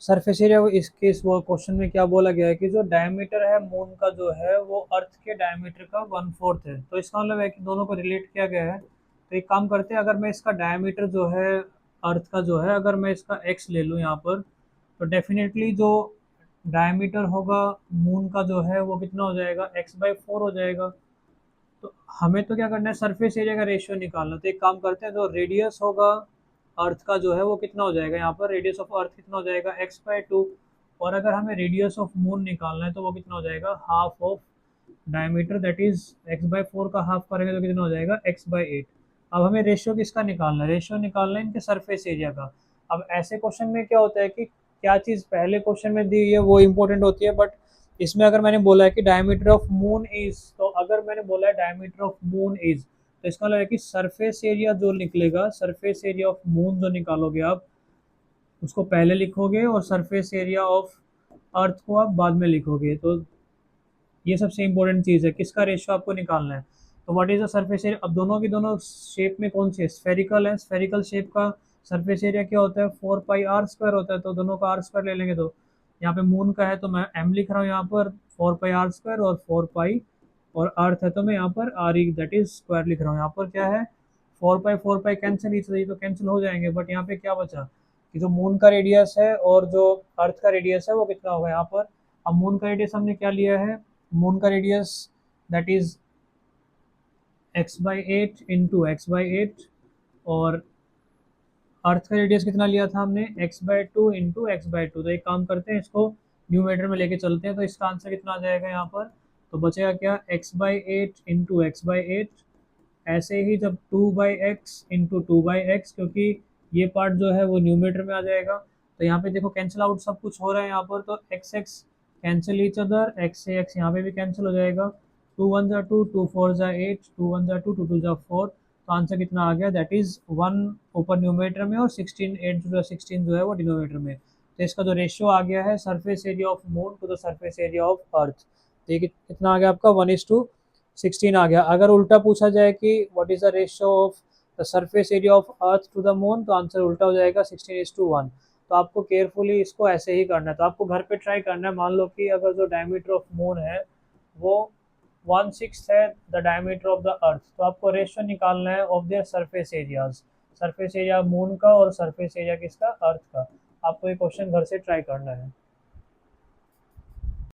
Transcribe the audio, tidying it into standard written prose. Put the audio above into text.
Surface area इसके इस वो क्वेश्चन में क्या बोला गया है कि जो डायमीटर है मून का जो है वो अर्थ के डायमीटर का 1/4 है। तो इसका मतलब है कि दोनों को रिलेट किया गया है। तो एक काम करते हैं, अगर मैं इसका डायमीटर जो है अर्थ का जो है अगर मैं इसका एक्स ले लूँ यहाँ पर, तो डेफिनेटली जो डायमीटर होगा मून का जो है वो कितना हो जाएगा, x/4 हो जाएगा। तो हमें तो क्या करना है, सरफेस एरिया का रेशियो निकालना। तो एक काम करते हैं, जो रेडियस होगा अर्थ का जो है वो कितना हो जाएगा, यहाँ पर रेडियस ऑफ अर्थ कितना हो जाएगा, x/2। और अगर हमें रेडियस ऑफ मून निकालना है तो वो कितना हो जाएगा, half of diameter, that is x/4 का हाफ करेंगे तो कितना हो जाएगा, x/8। अब हमें रेशियो किसका निकालना है, रेशियो निकालना है इनके सरफेस एरिया का। अब ऐसे क्वेश्चन में क्या होता है कि क्या चीज़ पहले क्वेश्चन में दी हुई है वो इंपॉर्टेंट होती है, बट इसमें अगर मैंने बोला है कि डायमीटर ऑफ मून इज, तो अगर मैंने बोला है डायमीटर ऑफ मून इज, तो इसका मतलब है कि सरफेस एरिया जो निकलेगा, सरफेस एरिया ऑफ मून जो निकालोगे आप, उसको पहले लिखोगे और सरफेस एरिया ऑफ अर्थ को आप बाद में लिखोगे। तो ये सबसे इंपॉर्टेंट चीज़ है, किसका रेशियो आपको निकालना है। तो what is the surface area, अब दोनों की दोनों शेप में कौन सी है, स्फेरिकल है। स्फेरिकल शेप का सरफेस एरिया क्या होता है, 4πr² होता है। तो दोनों का r² ले लेंगे। तो यहाँ पे मून का है तो मैं m लिख रहा हूँ यहाँ पर 4πr² और 4π, और अर्थ है तो मैं यहाँ पर r E that is square लिख रहा हूँ। यहाँ पर क्या है, 4π कैंसिल, ही तो कैंसिल हो जाएंगे। बट यहाँ पे क्या बचा कि जो मून का रेडियस है और जो अर्थ का रेडियस है वो कितना होगा यहाँ पर। अब मून का रेडियस हमने क्या लिया है, मून का रेडियस दैट इज x/8 और अर्थ का रेडियस कितना लिया था हमने, x/2 तो एक काम करते हैं, इसको न्यूमेटर में लेके चलते हैं। तो इसका आंसर कितना आ जाएगा यहाँ पर, तो बचेगा क्या, x/8 ऐसे ही जब 2/x क्योंकि ये पार्ट जो है वो न्यूमेटर में आ जाएगा। तो यहाँ पे देखो कैंसिल आउट सब कुछ हो रहा है यहाँ पर, तो x x cancel each other, x से एक्स यहाँ पे भी कैंसिल हो जाएगा। 2 1 2, 2 4 8, 2 1 2, 2 2 4। तो आंसर कितना आ गया, दैट इज 1 ऊपर न्यूमेटर में और 16 जो है वो डिनोमिनेटर में। तो इसका जो रेशियो आ गया है surface area of moon to the surface area of earth, तो ये कितना आ गया आपका, 1:16 आ गया। अगर उल्टा पूछा जाए कि what is the ratio of the surface area of earth to the moon, तो आंसर उल्टा हो जाएगा 16:1। तो आपको केयरफुली इसको ऐसे ही करना है। तो आपको घर पे ट्राई करना है। मान लो कि अगर जो डायमीटर ऑफ मून है वो 1/6 है the diameter of the earth, तो आपको रेशियो निकालना है of their surface areas, surface area moon का और सरफेस एरिया किसका, अर्थ का। आपको ये क्वेश्चन घर से ट्राई करना है।